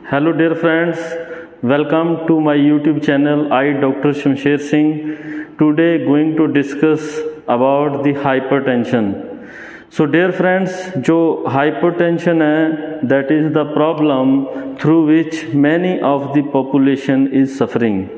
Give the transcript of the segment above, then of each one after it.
Hello dear friends, welcome to my YouTube channel. I Dr. Shamsher Singh. Today going to discuss about the hypertension. So dear friends, जो hypertension है, that is the problem through which many of the population is suffering.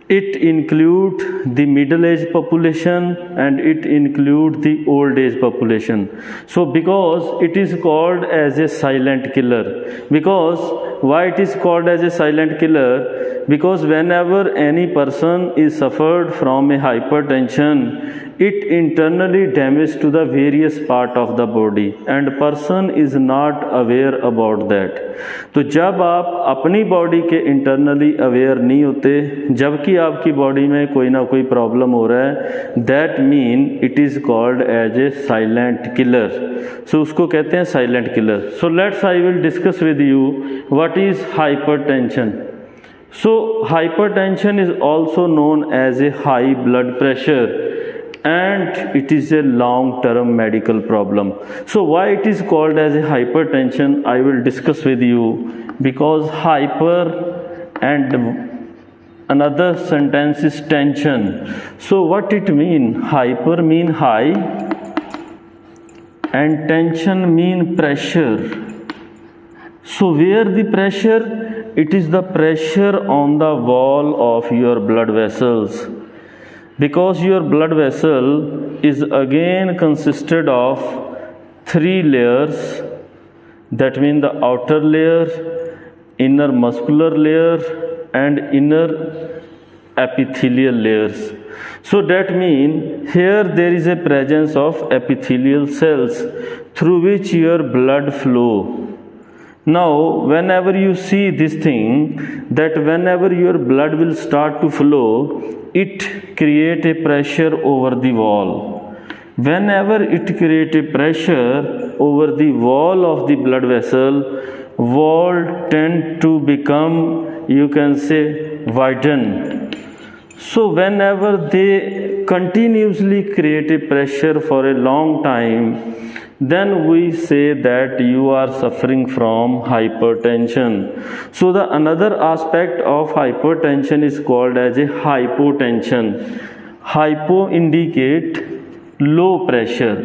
It include the middle-aged population and it include the old-age population. So because it is called as a silent killer. Because why it is called as a silent killer? Because whenever any person is suffered from a hypertension, it internally damages to the various part of the body and person is not aware about that. तो जब आप अपनी body के internally aware नहीं होते जबकि आपकी body में कोई ना कोई प्रॉब्लम हो रहा है, that mean it is called as a silent killer. So उसको कहते हैं silent killer. So let's I will discuss with you what is hypertension. So hypertension is also known as a high blood pressure and it is a long term medical problem. So why it is called as a hypertension I will discuss with you, because hyper and another sentence is tension. So what it mean? Hyper mean high and tension mean pressure. So where the pressure? It is the pressure on the wall of your blood vessels, because your blood vessel is again consisted of three layers, that means the outer layer, inner muscular layer and inner epithelial layers. So that means here there is a presence of epithelial cells through which your blood flow. Now whenever you see this thing, that whenever your blood will start to flow, it create a pressure over the wall. Whenever it create a pressure over the wall of the blood vessel, wall tend to become, you can say, widen. So whenever they continuously create a pressure for a long time, then we say that you are suffering from hypertension. So the another aspect of hypertension is called as a hypotension. Hypo indicate low pressure.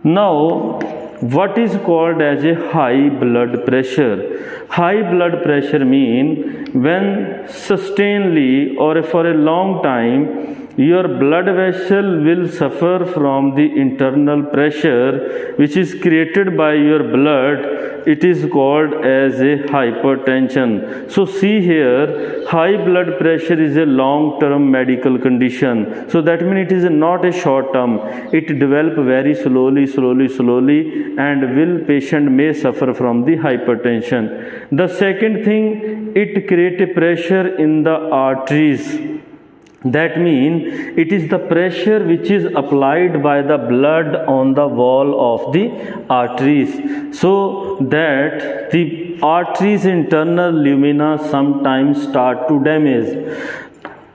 Now what is called as a high blood pressure? High blood pressure mean when sustainedly or for a long time your blood vessel will suffer from the internal pressure which is created by your blood. It is called as a hypertension. So see here, high blood pressure is a long term medical condition. So that means it is not a short term. It develop very slowly and will patient may suffer from the hypertension. The second thing, it create a pressure in the arteries. That means it is the pressure which is applied by the blood on the wall of the arteries, so that the arteries internal lumina sometimes start to damage.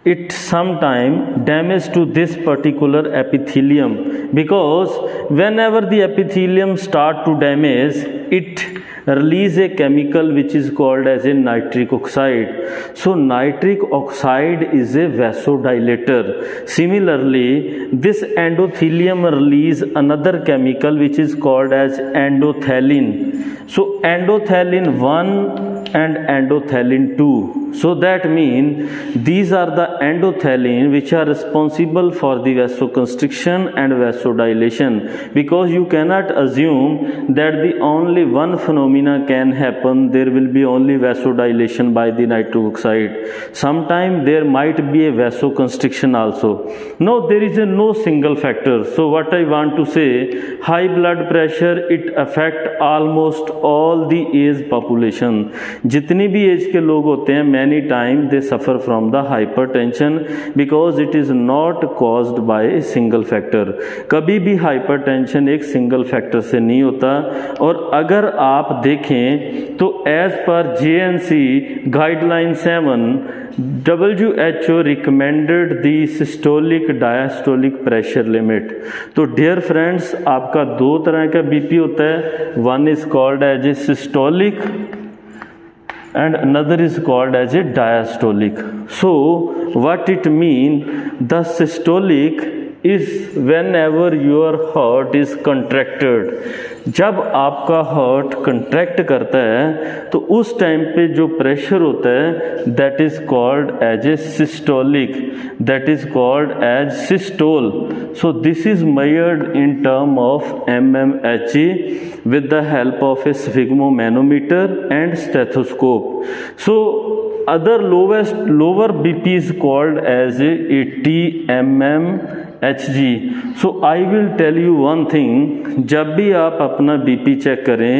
It sometimes damage to this particular epithelium, because whenever the epithelium start to damage, it release a chemical which is called as a nitric oxide. So nitric oxide is a vasodilator. Similarly, this endothelium release another chemical which is called as endothelin. So endothelin 1 and endothelin 2. So that means these are the endothelin which are responsible for the vasoconstriction and vasodilation, because you cannot assume that the only one phenomena can happen, there will be only vasodilation by the nitric oxide. Sometimes there might be a vasoconstriction also. No, there is no single factor. So what I want to say, high blood pressure, it affect almost all the age population. जितनी भी as के लोग होते हैं, many time they suffer from the hypertension, because it is not caused by a single factor. कभी भी hypertension एक single factor से नहीं होता. और अगर आप देखें तो as per JNC guideline 7, WHO recommended the systolic diastolic pressure limit. तो dear friends, आपका दो तरह का BP होता है. One is called as a systolic and another is called as a diastolic. So what it mean, the systolic is whenever your heart is contracted. जब आपका heart contract करता है तो उस टाइम पे जो प्रेशर होता है that is called as a systolic, that is called as systole. So this is measured in term of mmHg with the help of a sphygmomanometer and stethoscope. So other lower BP is called as a TMMHg. So I will tell you one thing, जब भी आप अपना BP check करें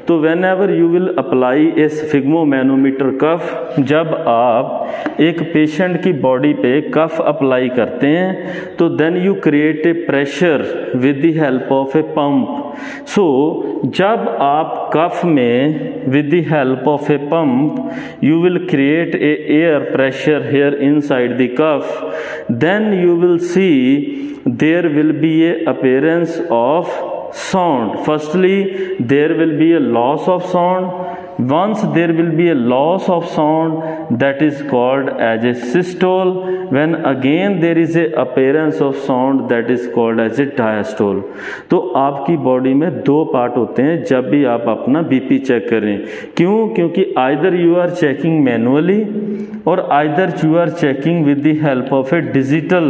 तो whenever you will apply a sphygmomanometer cuff, जब आप एक patient की बॉडी पे कफ अप्लाई करते हैं तो then you create a pressure with the help of a pump. So जब आप कफ में with the help of a pump you will create a air pressure here inside the cuff, then you will see there will be a appearance of sound. Firstly there will be a loss of sound. Once there will be a loss of sound, that is called as a systole. When again there is a appearance of sound, that is called as a diastole. तो आपकी body में दो part होते हैं जब भी आप अपना बीपी चेक करें. क्यों? क्योंकि either you are checking manually और either you are checking with the help of a digital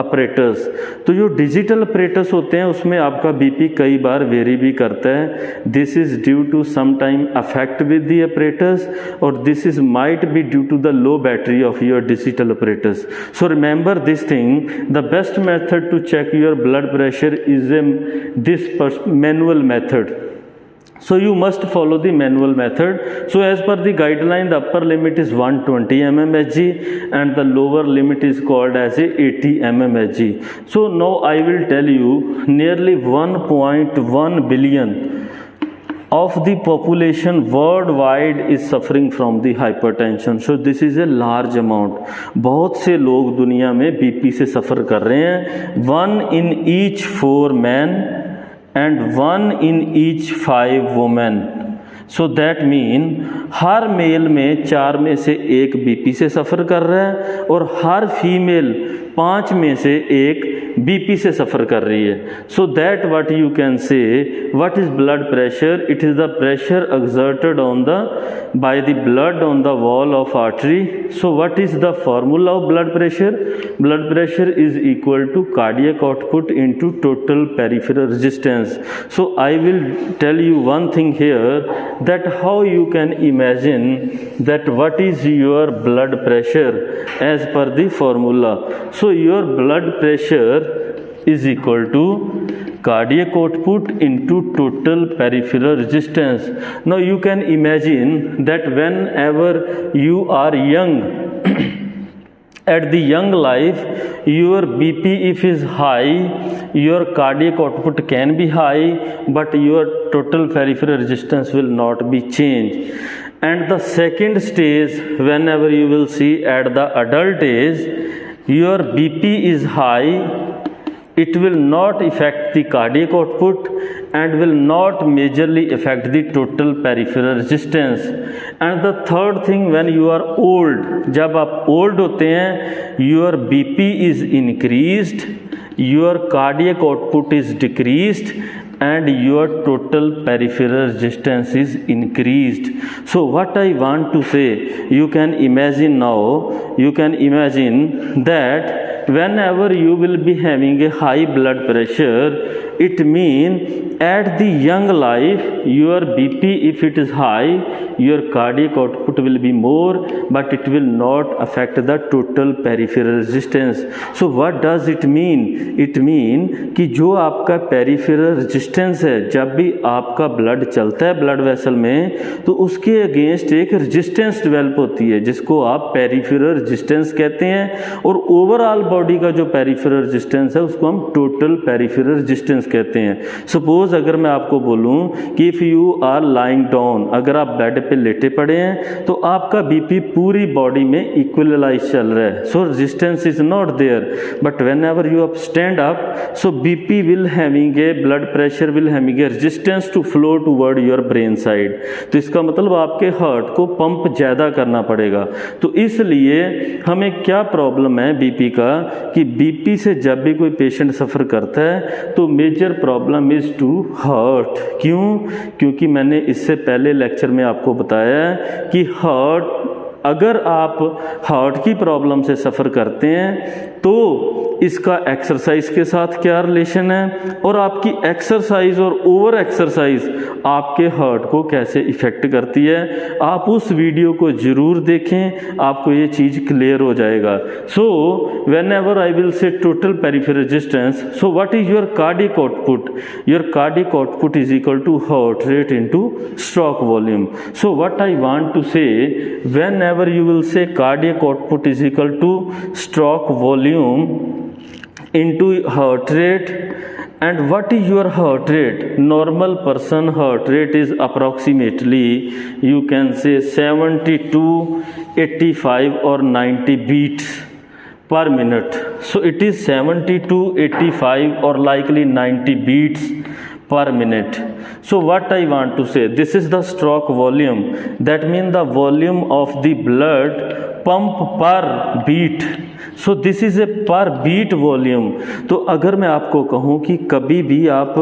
apparatus. तो जो डिजिटल अपरेटस होते हैं उसमें आपका बीपी कई बार वेरी भी करता है. This is due to some time affect with the apparatus, or this is might be due to the low battery of your digital apparatus. So remember this thing, the best method to check your blood pressure is this manual method. So you must follow the manual method. So as per the guideline, the upper limit is 120 mmHg and the lower limit is called as a 80 mmHg. So now I will tell you, nearly 1.1 billion of the population worldwide is suffering from the hypertension. So this is a large amount. बहुत से लोग दुनिया में BP से सफ़र कर रहे हैं. 1 in each 4 men and 1 in each 5 women. So that mean हर मेल में 4 में से 1 बीपी से सफ़र कर रहा है और हर फीमेल 5 में से 1 बीपी से सफ़र कर रही है. So that what you can say, what is blood pressure? It is the pressure exerted on the by the blood on the wall of artery. So what is the formula of blood pressure? Blood pressure is equal to cardiac output into total peripheral resistance. So I will tell you one thing here, that how you can imagine that what is your blood pressure as per the formula. So your blood pressure is equal to cardiac output into total peripheral resistance. Now you can imagine that whenever you are young at the young life, your BP if is high, your cardiac output can be high, but your total peripheral resistance will not be changed. And the second stage, whenever you will see at the adult age, your BP is high, it will not affect the cardiac output and will not majorly affect the total peripheral resistance. And the third thing, when you are old, जब आप old होते हैं, your BP is increased, your cardiac output is decreased and your total peripheral resistance is increased. So what I want to say, you can imagine now, you can imagine that whenever you will be having a high blood pressure, it means at the young life your BP if it is high, your cardiac output will be more, but it will not affect the total peripheral resistance. So what does it mean? It mean कि जो आपका peripheral resistance है, जब भी आपका blood चलता है blood vessel में तो उसके against एक resistance develop होती है जिसको आप peripheral resistance कहते हैं, और overall बॉडी का जो peripheral resistance है उसको हम total peripheral resistance कहते हैं. Suppose सपोज अगर मैं आपको बोलूं कि if you are lying down, अगर आप बेड पे लेटे पड़े हैं तो आपका बीपी पूरी बॉडी में इक्वलाइज चल रहा है, so resistance is not there, but whenever you stand up, so BP will having a, blood pressure will having a resistance to flow toward your brain side. तो इसका मतलब आपके heart को pump ज़्यादा करना पड़ेगा। तो इसलिए हमें क्या प्रॉब्लम है बीपी का, कि बीपी से जब भी कोई पेशेंट सफ़र करता है तो major problem is to heart. क्यों? क्योंकि मैंने इससे पहले लेक्चर में आपको बताया कि अगर आप हार्ट की प्रॉब्लम से सफ़र करते हैं तो इसका एक्सरसाइज के साथ क्या रिलेशन है, और आपकी एक्सरसाइज और ओवर एक्सरसाइज आपके हार्ट को कैसे इफ़ेक्ट करती है। आप उस वीडियो को ज़रूर देखें, आपको ये चीज़ क्लियर हो जाएगा। So whenever I will say total peripheral resistance, so what is your cardiac output? Your cardiac output is equal to heart rate into stroke volume. So what I want to say, whenever you will say cardiac output is equal to stroke volume into heart rate, and what is your heart rate? Normal person heart rate is approximately, you can say 70 to 85 or 90 beats per minute. So it is 70 to 85 or likely 90 beats per minute. So what I want to say, this is the stroke volume, that means the volume of the blood pump per beat. So this is a पर beat volume. तो अगर मैं आपको कहूँ कि कभी भी आप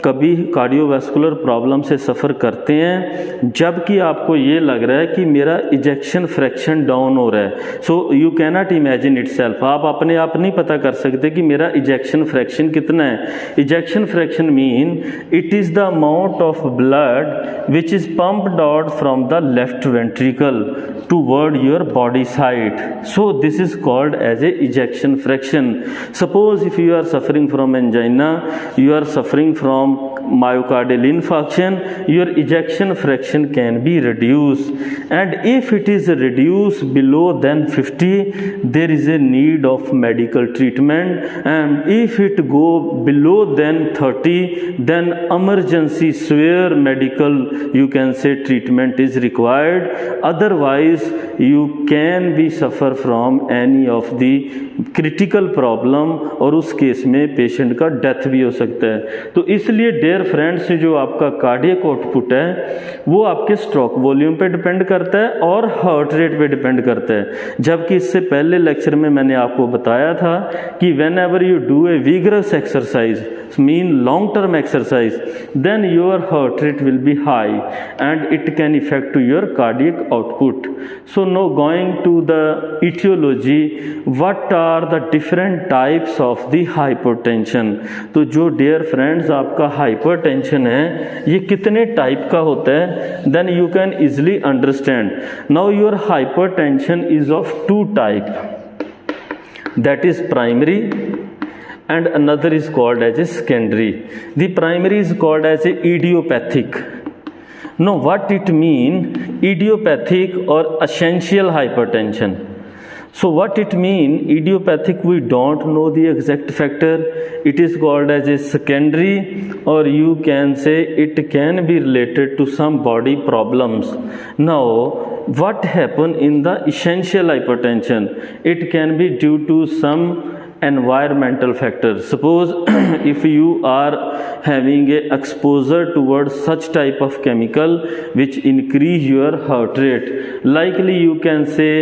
कार्डियोवैस्कुलर प्रॉब्लम से सफ़र करते हैं जबकि आपको ये लग रहा है कि मेरा इजेक्शन फ्रैक्शन डाउन हो रहा है, so you cannot imagine it self, आप अपने आप नहीं पता कर सकते कि मेरा इजेक्शन फ्रैक्शन कितना है। Ejection fraction mean it is the amount of blood which is pumped out from the left ventricle toward your body side. So this is called as a ejection fraction. Suppose if you are suffering from angina, you are suffering from myocardial infarction, your ejection fraction can be reduced, and if it is reduced below than 50, there is a need of medical treatment, and if it go below than 30, then emergency severe medical, you can say, treatment is required. Otherwise you can be suffer from any of the critical problem, और उस case में patient का death भी हो सकता है। तो इसलिए डियर फ्रेंड्स, जो आपका कार्डियक आउटपुट है वो आपके स्ट्रोक वॉल्यूम पे डिपेंड करता है और हार्ट रेट पे डिपेंड करता है। जबकि इससे पहले लेक्चर में मैंने आपको बताया था कि whenever you do a vigorous exercise, mean long term exercise, then your heart rate will be high and it can effect to your cardiac output. So no going to the etiology, what are the different types of the hypertension. तो जो dear friends आपका hypertension है ये कितने type का होता है, then you can easily understand. Now your hypertension is of two type, that is primary and another is called as a secondary. The primary is called as a idiopathic. Now what it mean, idiopathic or essential hypertension? So what it mean, idiopathic, we don't know the exact factor, it is called as a secondary, or you can say it can be related to some body problems. Now what happen in the essential hypertension, it can be due to some environmental factors. Suppose if you are having a exposure towards such type of chemical which increase your heart rate, likely you can say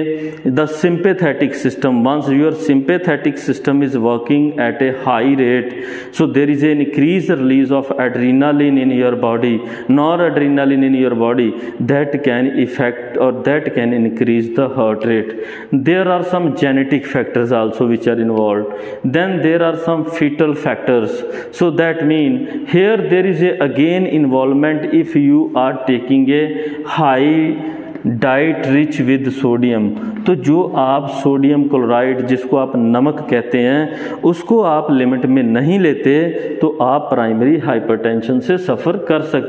the sympathetic system, once your sympathetic system is working at a high rate, so there is an increased release of adrenaline in your body, noradrenaline in your body, that can affect or that can increase the heart rate. There are some genetic factors also which are involved. Then there are some fetal factors. So that mean here there is a again involvement if you are taking a high diet rich with sodium. तो जो आप sodium chloride, जिसको आप नमक कहते हैं, उसको आप लिमिट में नहीं लेते तो आप प्राइमरी हाइपरटेंशन से सफ़र कर सकते